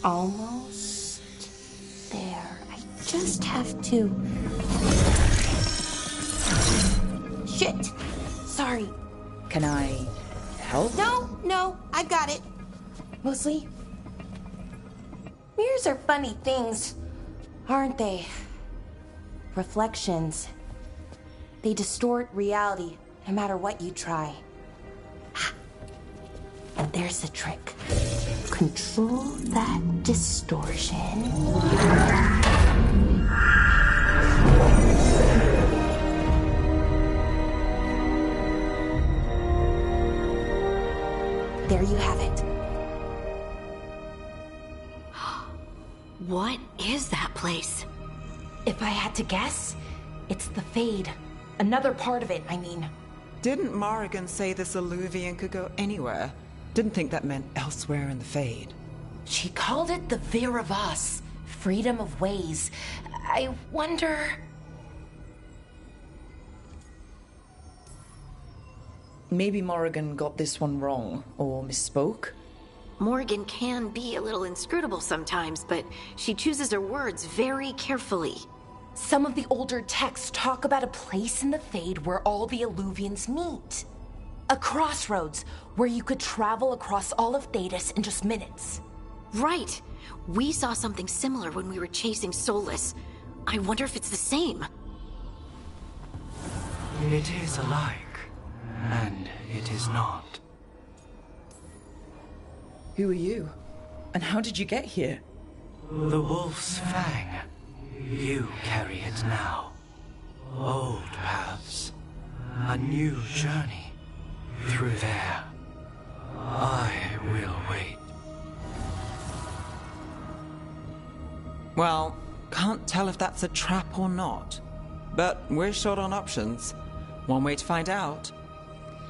Almost there. I just have to... Shit! Sorry. Can I help? No, I've got it. Mostly, mirrors are funny things, aren't they? Reflections. They distort reality, no matter what you try. And there's the trick. Control that distortion. There you have it. What is that place? If I had to guess, it's the Fade. Another part of it, I mean. Didn't Morrigan say this Illuvian could go anywhere? Didn't think that meant elsewhere in the Fade. She called it the Viravas, freedom of ways. I wonder... Maybe Morrigan got this one wrong, or misspoke. Morrigan can be a little inscrutable sometimes, but she chooses her words very carefully. Some of the older texts talk about a place in the Fade where all the Illuvians meet. A crossroads where you could travel across all of Thedas in just minutes. Right. We saw something similar when we were chasing Solus. I wonder if it's the same. It is alike, and it is not. Who are you? And how did you get here? The Wolf's Fang. You carry it now. Old paths. A new journey. Through there. I will wait. Well, can't tell if that's a trap or not. But we're short on options. One way to find out.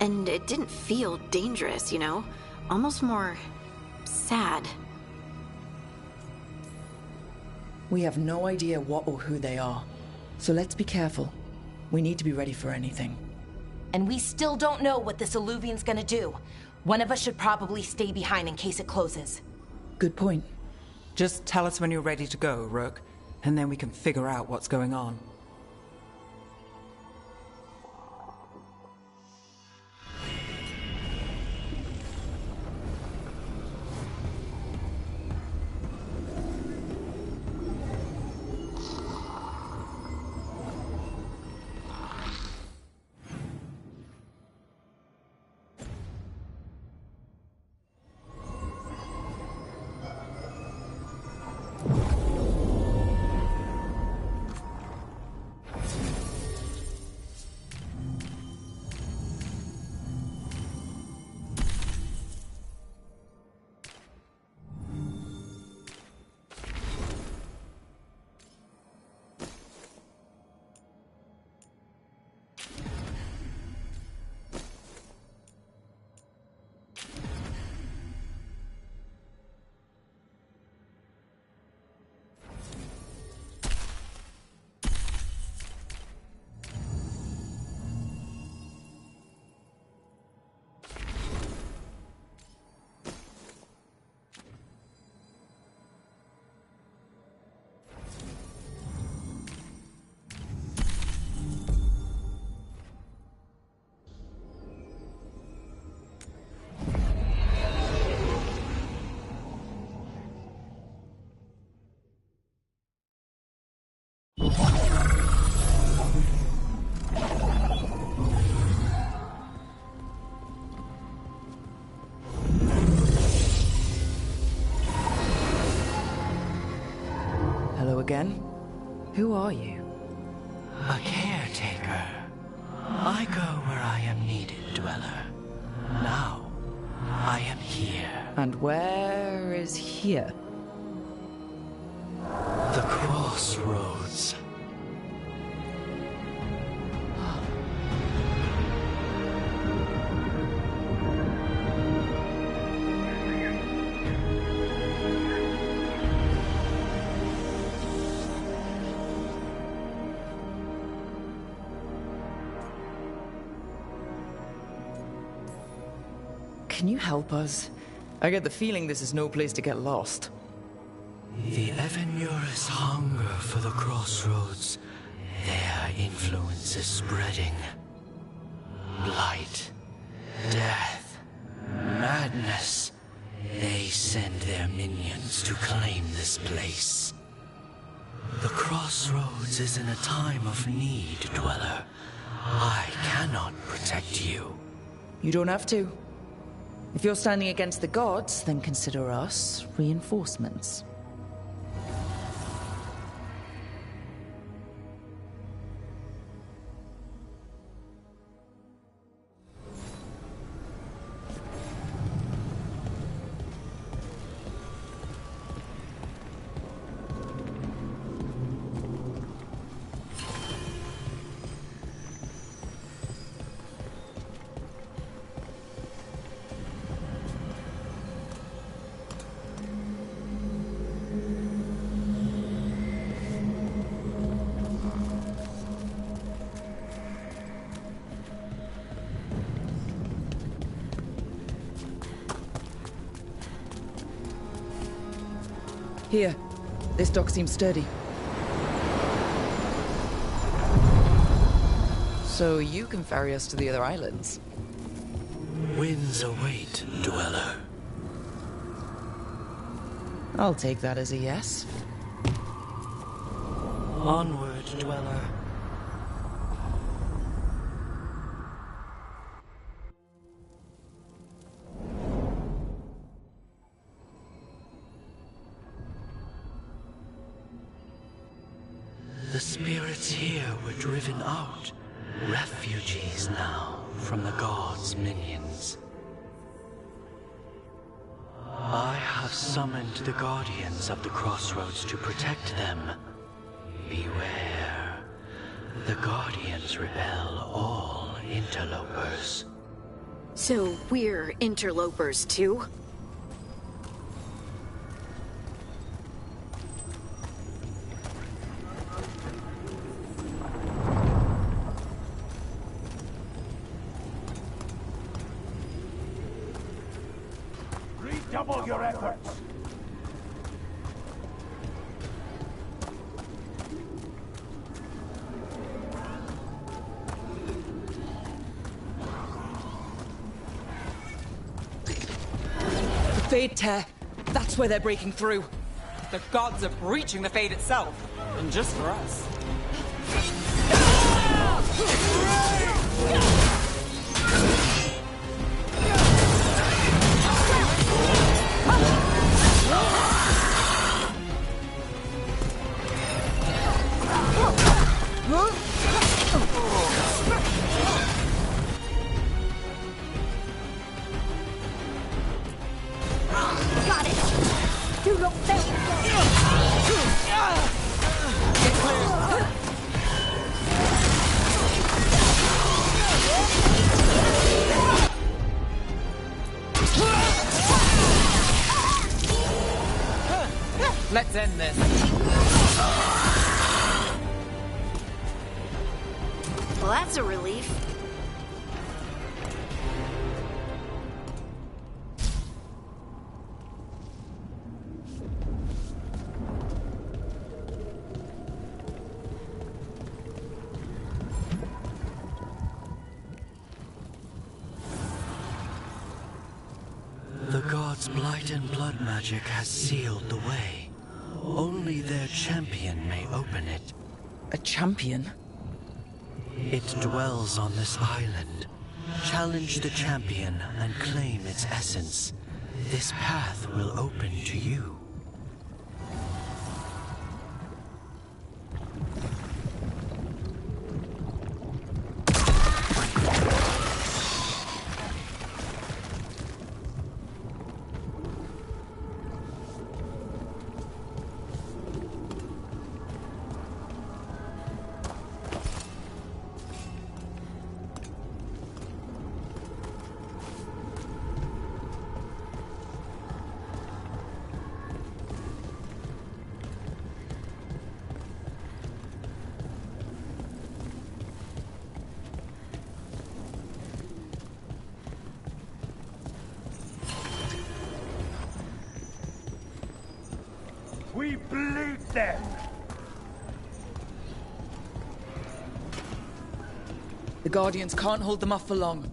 And it didn't feel dangerous, you know? Almost more... sad. We have no idea what or who they are. So let's be careful. We need to be ready for anything. And we still don't know what this Illuvian's gonna do. One of us should probably stay behind in case it closes. Good point. Just tell us when you're ready to go, Rook, and then we can figure out what's going on. Again? Who are you? A caretaker. I go where I am needed, Dweller. Now, I am here. And where is here? The crossroads. Can you help us? I get the feeling this is no place to get lost. The Evanurus hunger for the crossroads. Their influence is spreading. Blight, death, madness. They send their minions to claim this place. The crossroads is in a time of need, Dweller. I cannot protect you. You don't have to. If you're standing against the gods, then consider us reinforcements. Here. This dock seems sturdy. So you can ferry us to the other islands? Winds await, Dweller. I'll take that as a yes. Onward, Dweller. The spirits here were driven out, refugees now from the gods' minions. I have summoned the guardians of the crossroads to protect them. Beware. The guardians repel all interlopers. So we're interlopers too? Redouble your efforts. The Fade Tear. That's where they're breaking through. The gods are breaching the Fade itself. And just for us. Got it! Do not fail! Let's end this. Well, that's a relief. The gods' blight and blood magic has sealed the way. Only their champion may open it. A champion? It dwells on this island. Challenge the champion and claim its essence. This path will open to you. them! The Guardians can't hold them off for long.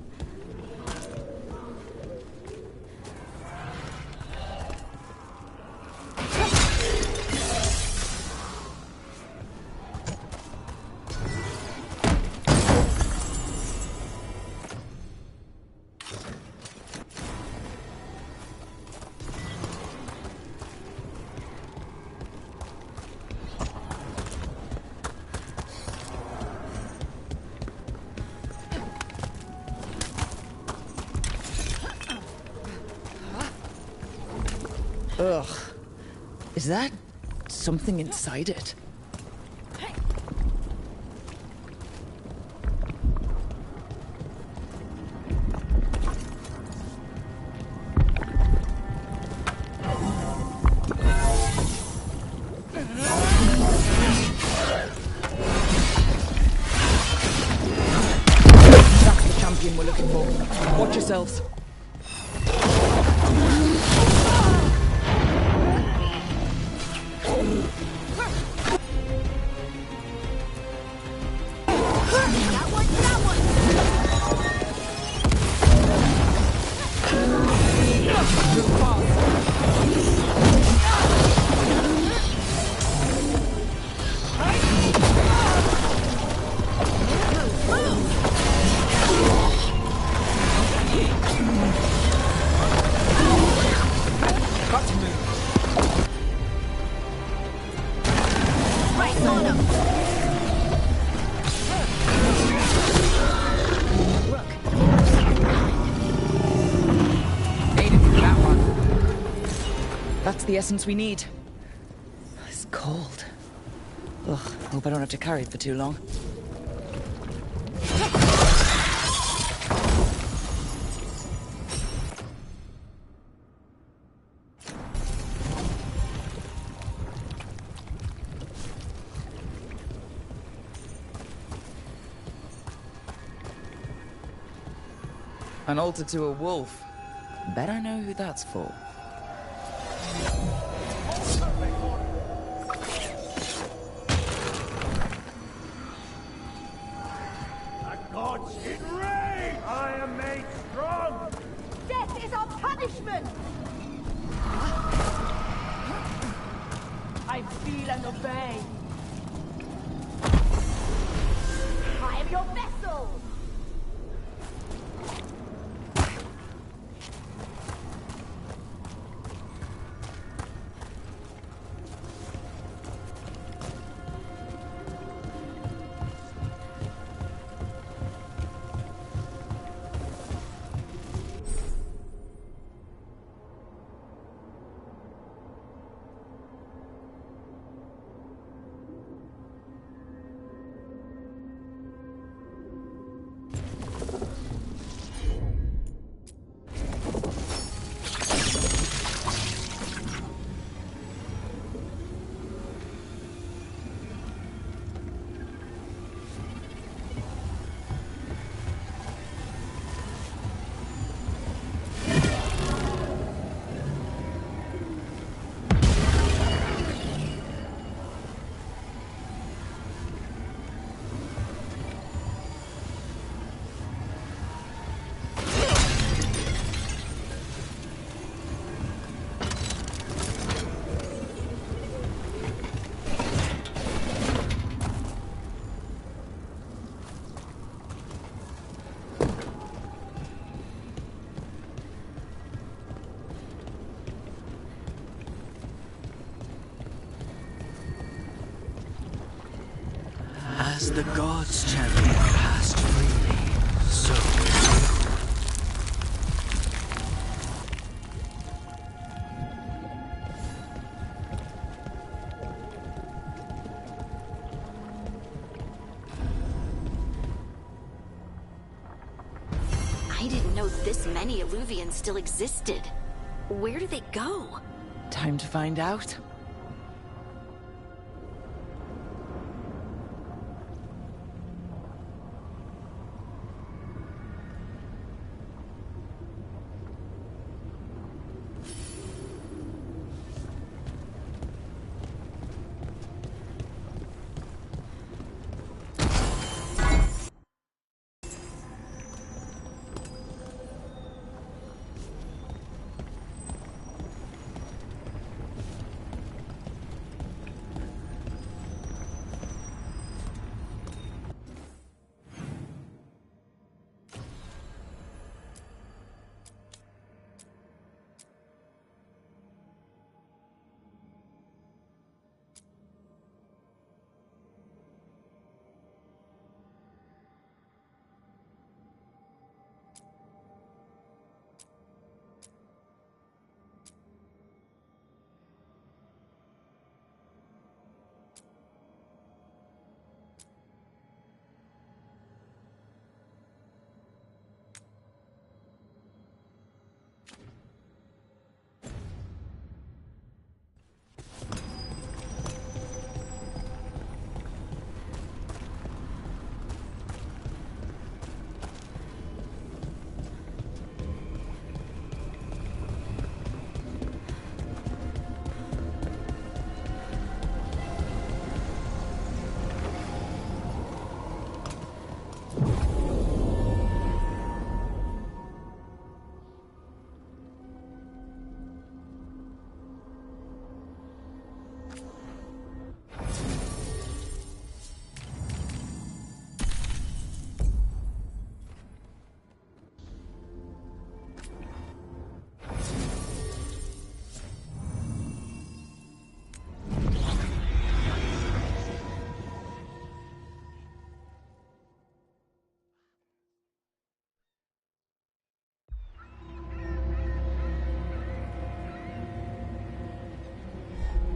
Ugh. Is that something inside it? That's the champion we're looking for. Watch yourselves. That's the essence we need. It's cold. Ugh, hope I don't have to carry it for too long. An altar to a wolf. Bet I know who that's for. The gods in rage! I am made strong! Death is our punishment! I feel and obey. I am your vessel! As the gods champion passed freely, so I didn't know this many Illuvians still existed. Where do they go? Time to find out.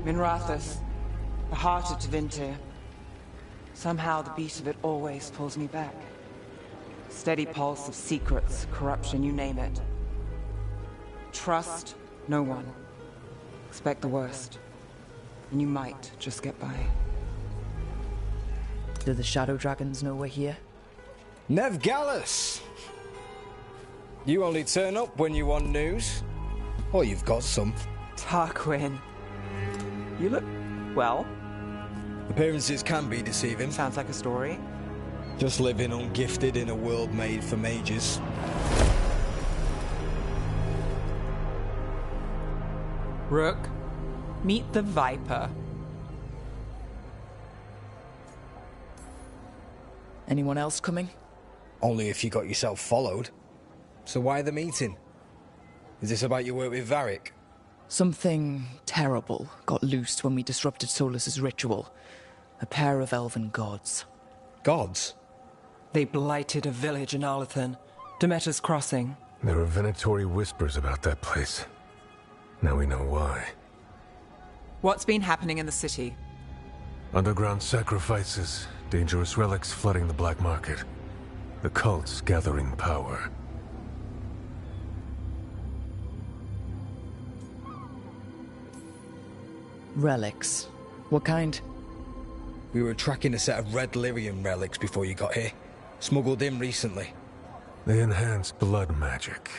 Minrathous, the heart of Tevinter. Somehow the beat of it always pulls me back. Steady pulse of secrets, corruption, you name it. Trust no one. Expect the worst. And you might just get by. Do the Shadow Dragons know we're here? Nev Gallus! You only turn up when you want news. Or you've got some. Tarquin. You look... well. Appearances can be deceiving. Sounds like a story. Just living ungifted in a world made for mages. Rook, meet the Viper. Anyone else coming? Only if you got yourself followed. So why the meeting? Is this about your work with Varric? Something terrible got loosed when we disrupted Solus's ritual. A pair of elven gods. Gods? They blighted a village in Arlathan, Demeter's Crossing. There are venatory whispers about that place. Now we know why. What's been happening in the city? Underground sacrifices, dangerous relics flooding the black market. The cults gathering power. Relics. What kind? We were tracking a set of red lyrium relics before you got here. Smuggled in recently. They enhance blood magic,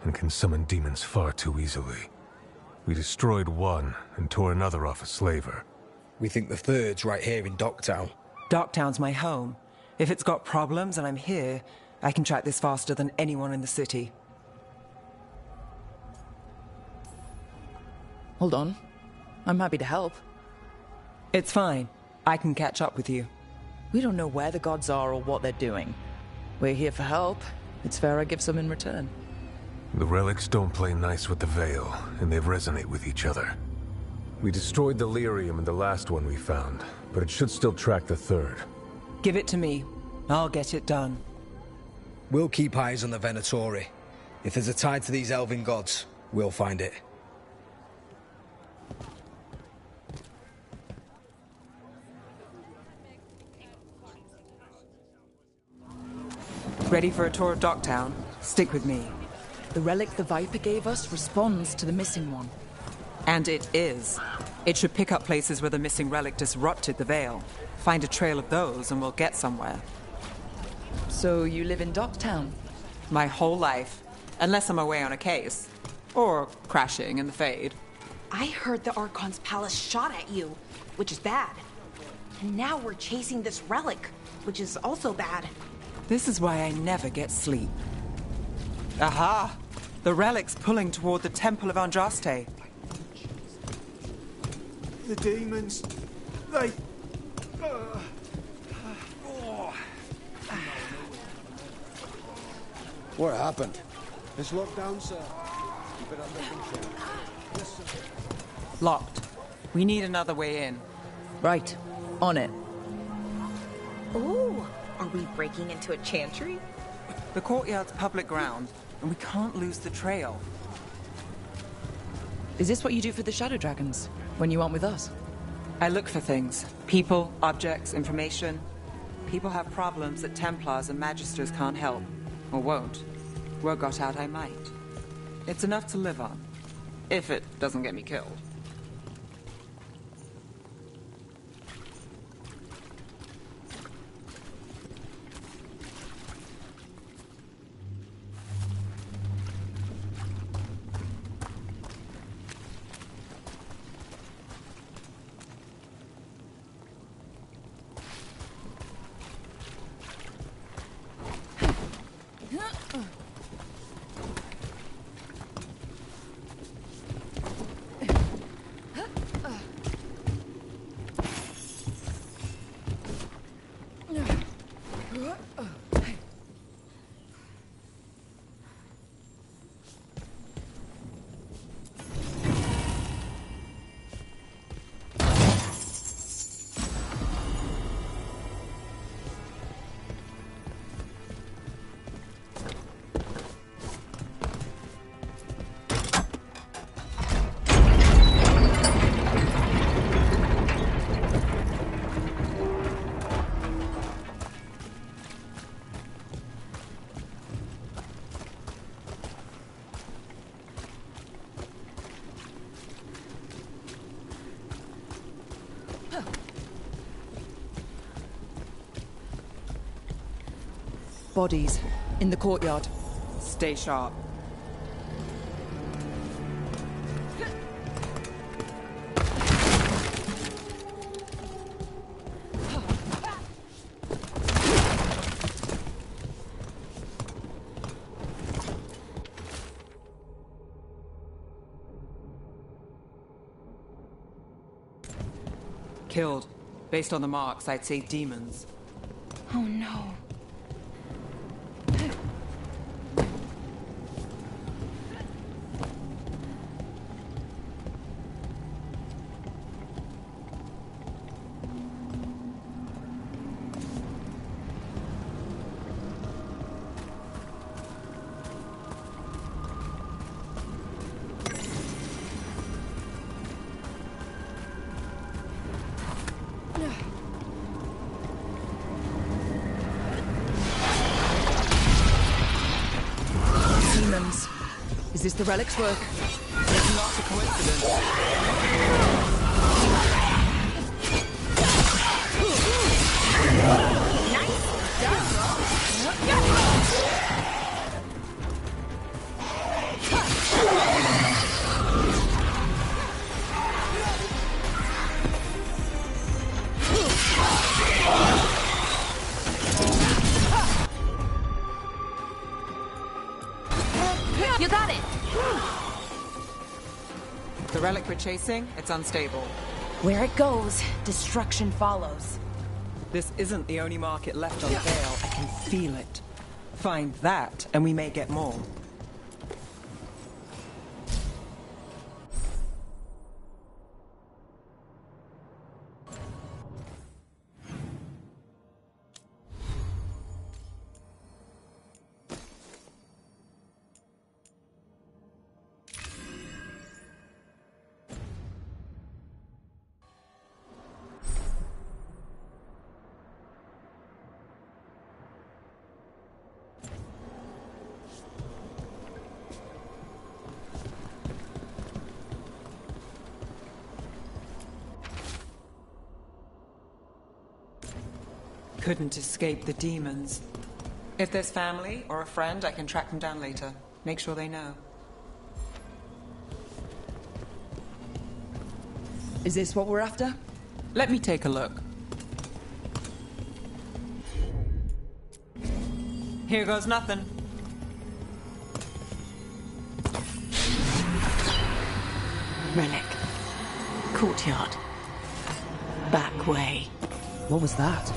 and can summon demons far too easily. We destroyed one, and tore another off a slaver. We think the third's right here in Docktown. Docktown's my home. If it's got problems and I'm here, I can track this faster than anyone in the city. Hold on. I'm happy to help. It's fine. I can catch up with you. We don't know where the gods are or what they're doing. We're here for help. It's fair I give some in return. The relics don't play nice with the Veil, and they resonate with each other. We destroyed the lyrium in the last one we found, but it should still track the third. Give it to me. I'll get it done. We'll keep eyes on the Venatori. If there's a tie to these elven gods, we'll find it. Ready for a tour of Docktown? Stick with me. The relic the Viper gave us responds to the missing one. And it is. It should pick up places where the missing relic disrupted the Veil. Find a trail of those and we'll get somewhere. So you live in Docktown? My whole life. Unless I'm away on a case. Or crashing in the Fade. I heard the Archon's palace shot at you, which is bad. And now we're chasing this relic, which is also bad. This is why I never get sleep. Aha! The relic's pulling toward the Temple of Andraste. The demons, they... What happened? It's locked down, sir. Keep it under control. Yes, sir. Locked. We need another way in. Right. On it. Ooh, are we breaking into a chantry? The courtyard's public ground, and we can't lose the trail. Is this what you do for the Shadow Dragons, when you aren't with us? I look for things. People, objects, information. People have problems that Templars and Magisters can't help. Or won't. Word got out I might. It's enough to live on. If it doesn't get me killed. Bodies. In the courtyard. Stay sharp. Killed. Based on the marks, I'd say demons. Oh no. Demons. Is this the relic's work? It's not a coincidence. You got it! The relic we're chasing, it's unstable. Where it goes, destruction follows. This isn't the only market left on the Veil. I can feel it. Find that, and we may get more. Couldn't escape the demons. If there's family or a friend, I can track them down later. Make sure they know. Is this what we're after? Let me take a look. Here goes nothing. Relic. Courtyard. Back way. What was that?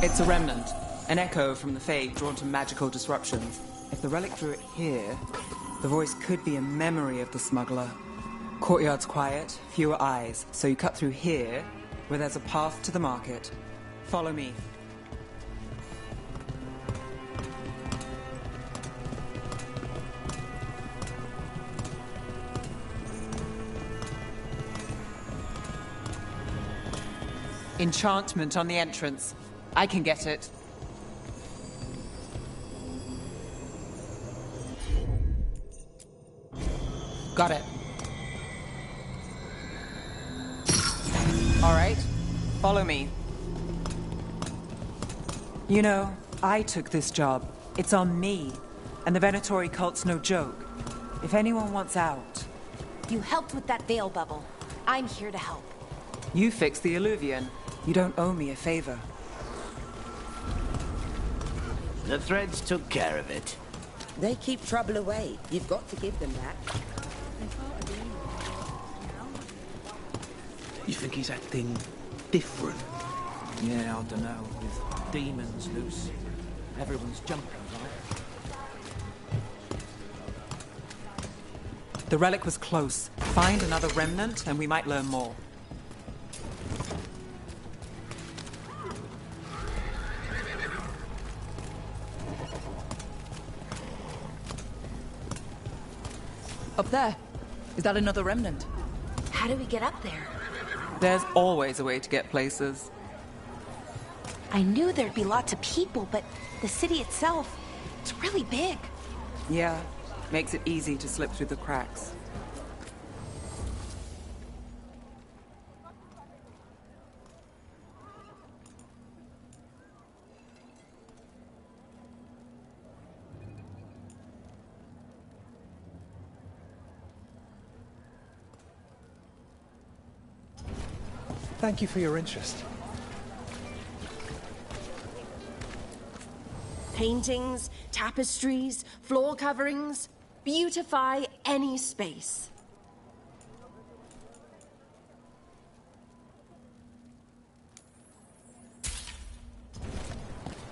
It's a remnant. An echo from the Fade drawn to magical disruptions. If the relic drew it here, the voice could be a memory of the smuggler. Courtyard's quiet, fewer eyes, so you cut through here, where there's a path to the market. Follow me. Enchantment on the entrance. I can get it. Got it. All right, follow me. You know, I took this job. It's on me. And the Venatori cult's no joke. If anyone wants out... You helped with that veil bubble. I'm here to help. You fixed the Illuvian. You don't owe me a favor. The threads took care of it. They keep trouble away. You've got to give them that. You think he's acting different? Yeah, I don't know. With demons loose, everyone's jumping, right? The relic was close. Find another remnant and we might learn more. Up there. Is that another remnant? How do we get up there? There's always a way to get places. I knew there'd be lots of people, but the city itself, it's really big. Yeah, makes it easy to slip through the cracks. Thank you for your interest. Paintings, tapestries, floor coverings. Beautify any space.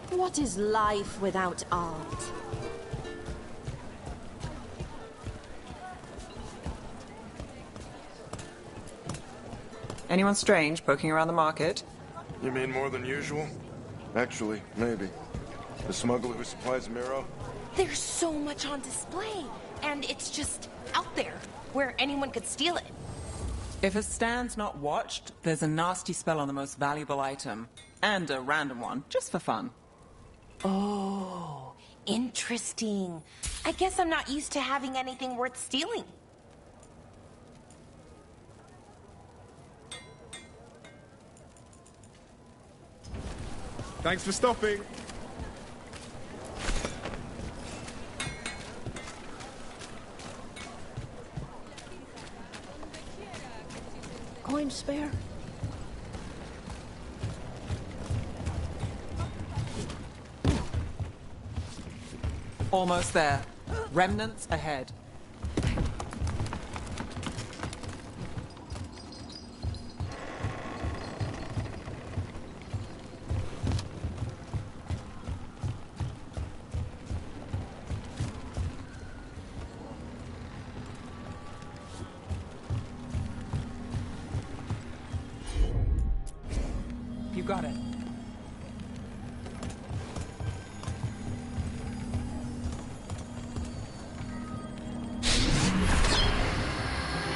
What is life without art? Anyone strange poking around the market? You mean more than usual? Actually, maybe. The smuggler who supplies Miro? There's so much on display, and it's just out there, where anyone could steal it. If a stand's not watched, there's a nasty spell on the most valuable item. And a random one, just for fun. Oh, interesting. I guess I'm not used to having anything worth stealing. Thanks for stopping. Coin spare? Almost there. Remnants ahead. You got it.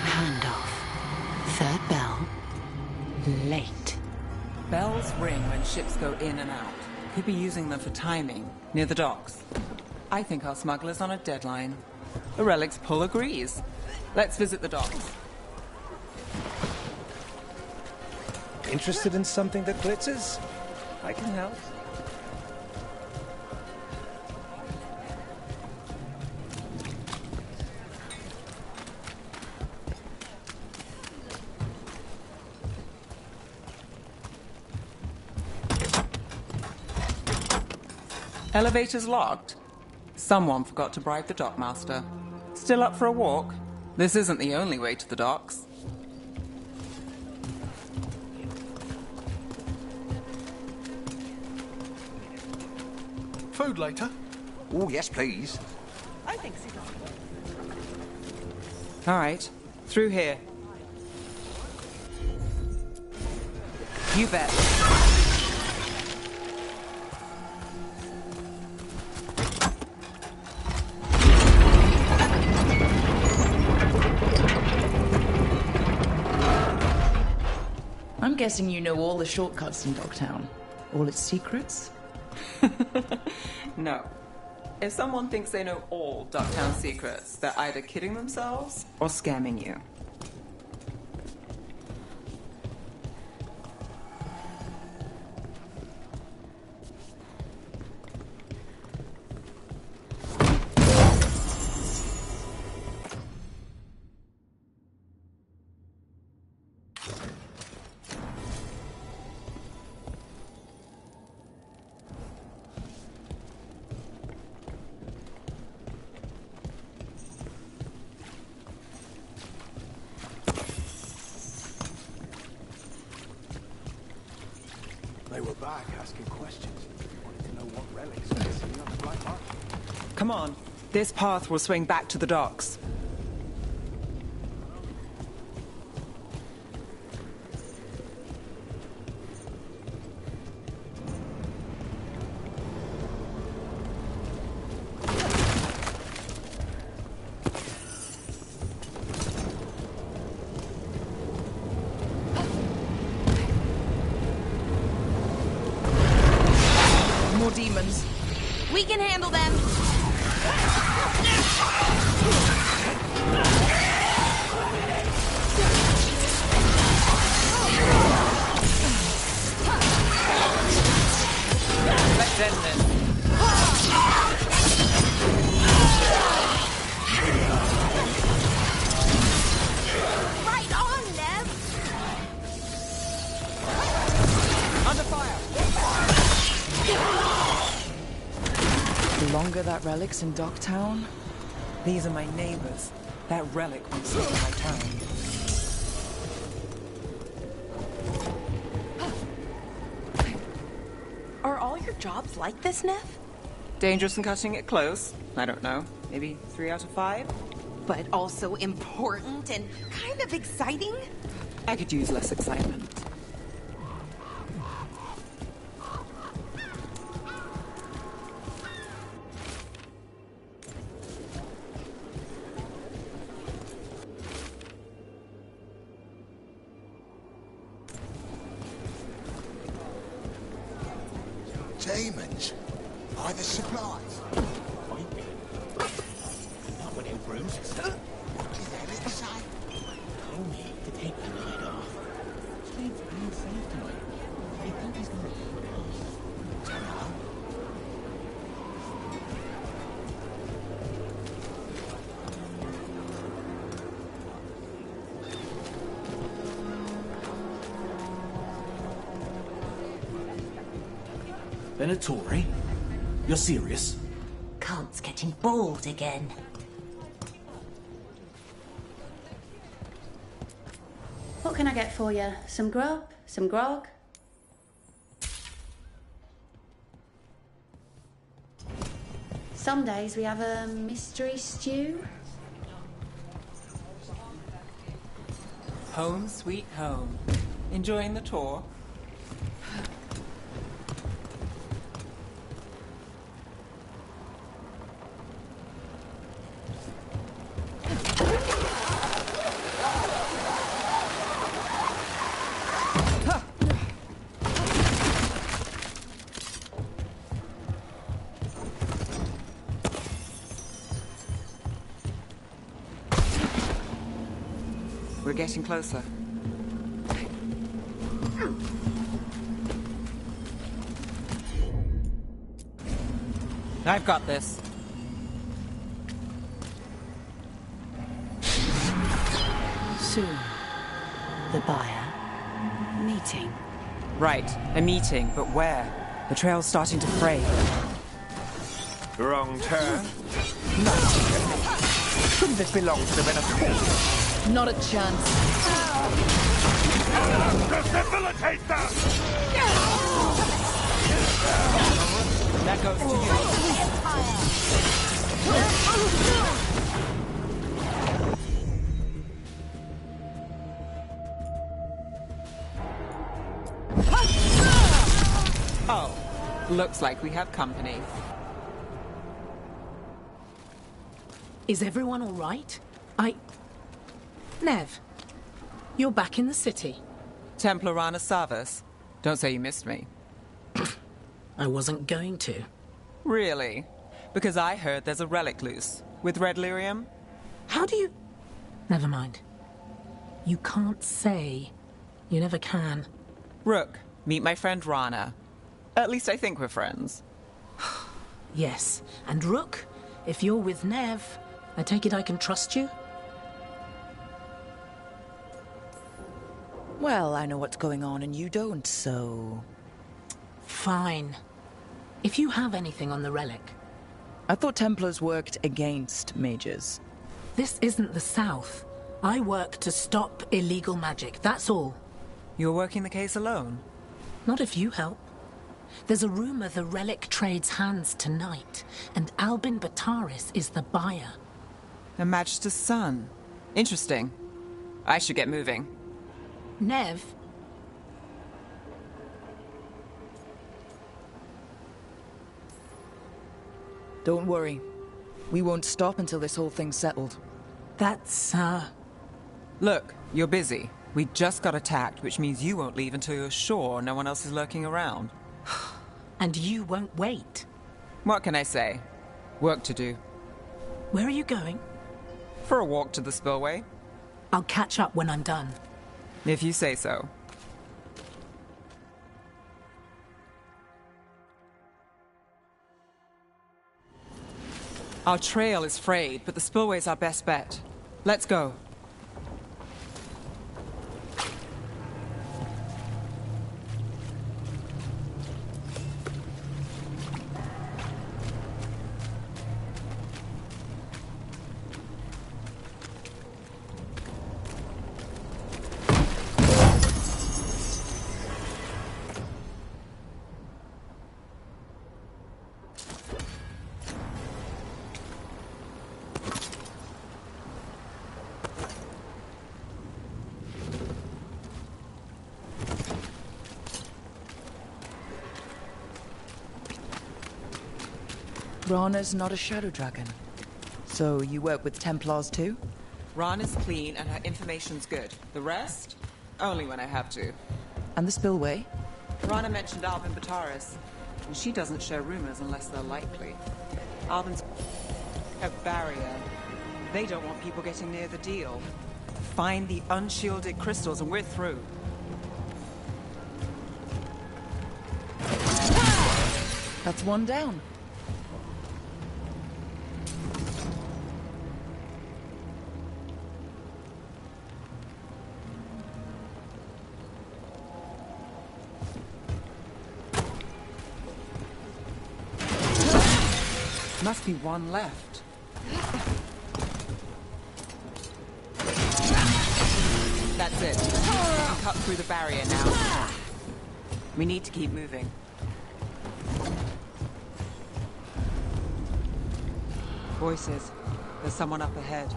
Handoff. Third bell. Late. Bells ring when ships go in and out. Could be using them for timing, near the docks. I think our smuggler's on a deadline. The relic's pull agrees. Let's visit the docks. Interested in something that glitters? I can help. Elevator's locked. Someone forgot to bribe the dockmaster. Still up for a walk? This isn't the only way to the docks. Food later? Oh, yes, please. I think so. All right, through here. You bet. I'm guessing you know all the shortcuts in Dogtown. All its secrets? No. If someone thinks they know all Ducktown secrets, they're either kidding themselves or scamming you. They were back asking questions. Wanted to know what relics were missing on the black market. Come on, this path will swing back to the docks. More demons. We can handle them. Let them then. Right on, Nev! longer that relic's in Docktown? These are my neighbors. That relic won't stay in my town. Are all your jobs like this, Neff? Dangerous and cutting it close. I don't know. Maybe 3 out of 5? But also important and kind of exciting? I could use less excitement. Demons? By the supplies? Not when it rooms. Did Alex say? Told me to take the night off. Steve's being safe tonight. I think he's gonna... Dunno. Venatori? You're serious? Cult's getting bored again. What can I get for you? Some grub? Some grog? Some days we have a mystery stew. Home sweet home. Enjoying the tour? We're getting closer. I've got this. Soon, the buyer. Meeting. Right, a meeting, but where? The trail's starting to fray. Wrong turn. Shouldn't this belong to the Venatori? Not a chance. Debilitate them! That goes to you. Oh, looks like we have company. Is everyone all right? Nev, you're back in the city. Templar Rana Savas. Don't say you missed me. I wasn't going to. Really? Because I heard there's a relic loose. With red lyrium? How do you... Never mind. You can't say. You never can. Rook, meet my friend Rana. At least I think we're friends. Yes, and Rook, if you're with Nev, I take it I can trust you? Well, I know what's going on and you don't, so... Fine. If you have anything on the relic... I thought Templars worked against mages. This isn't the South. I work to stop illegal magic, that's all. You're working the case alone? Not if you help. There's a rumor the relic trades hands tonight, and Albin Bataris is the buyer. A Magister's son. Interesting. I should get moving. Nev? Don't worry. We won't stop until this whole thing's settled. That's, Look, you're busy. We just got attacked, which means you won't leave until you're sure no one else is lurking around. And you won't wait. What can I say? Work to do. Where are you going? For a walk to the spillway. I'll catch up when I'm done. If you say so. Our trail is frayed, but the spillway's our best bet. Let's go. Rana's not a shadow dragon. So you work with Templars too? Rana's clean and her information's good. The rest? Only when I have to. And the spillway? Rana mentioned Alvin Bataris, and she doesn't share rumors unless they're likely. Alvin's a barrier. They don't want people getting near the deal. Find the unshielded crystals and we're through. That's one down. Must be one left. That's it. We can cut through the barrier now. We need to keep moving. Voices. There's someone up ahead.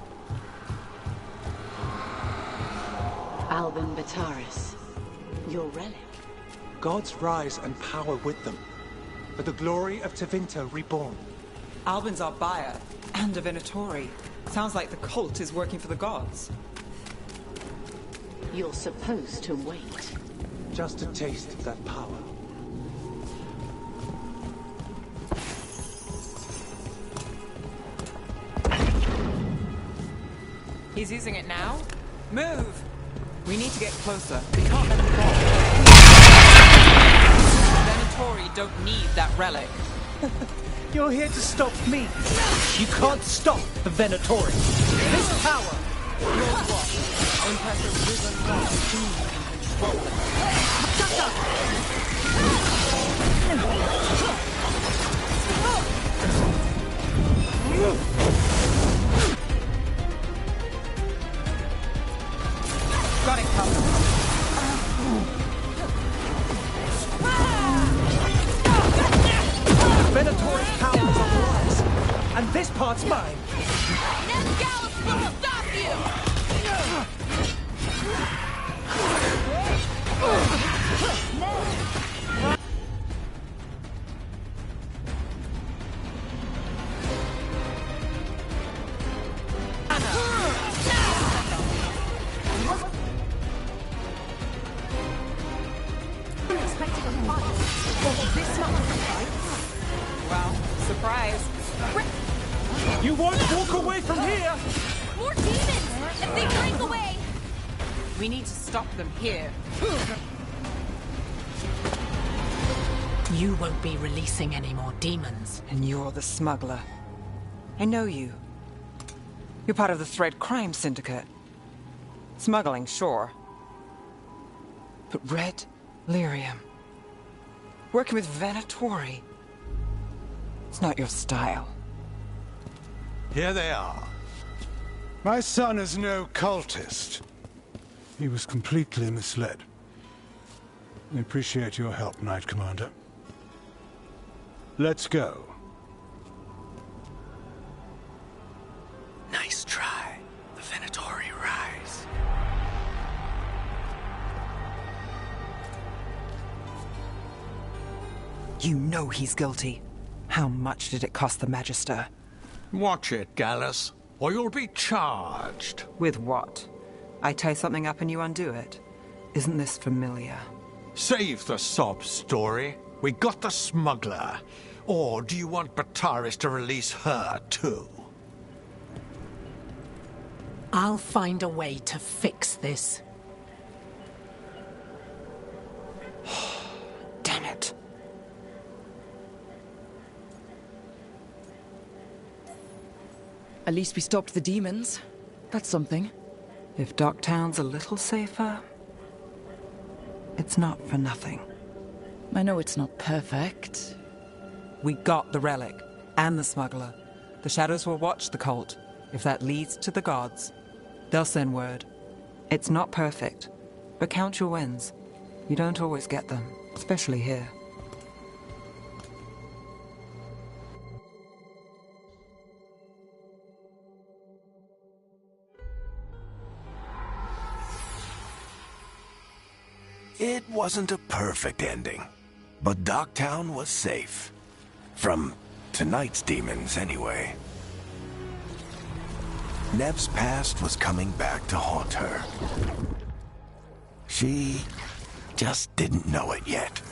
Alvin Bataris. Your relic. Gods rise and power with them. For the glory of Tevinter reborn. Alvin's our buyer, and a Venatori. Sounds like the cult is working for the gods. You're supposed to wait. Just a taste of that power. He's using it now? Move! We need to get closer. We can't let him go. Venatori don't need that relic. You're here to stop me. You can't stop the Venatori. This power. Your what? Impressive risen god. Who can control it? Got it covered. Venatori's power is on the rise, and this part's mine. Next Gallus will stop you! Well, surprise. You won't walk away from here! More demons! If they break away! We need to stop them here. You won't be releasing any more demons. And you're the smuggler. I know you. You're part of the Thread Crime Syndicate. Smuggling, sure. But Red Lyrium. Working with Venatori. It's not your style. Here they are. My son is no cultist. He was completely misled. I appreciate your help, Knight Commander. Let's go. Nice try. The Venatori rise. You know he's guilty. How much did it cost the Magister? Watch it, Gallus, or you'll be charged. With what? I tie something up and you undo it. Isn't this familiar? Save the sob story. We got the smuggler. Or do you want Bataris to release her, too? I'll find a way to fix this. Damn it. At least we stopped the demons. That's something. If Docktown's a little safer, it's not for nothing. I know it's not perfect. We got the relic, and the smuggler. The Shadows will watch the cult. If that leads to the gods, they'll send word. It's not perfect, but count your wins. You don't always get them, especially here. It wasn't a perfect ending, but Docktown was safe. From tonight's demons, anyway. Nev's past was coming back to haunt her. She just didn't know it yet.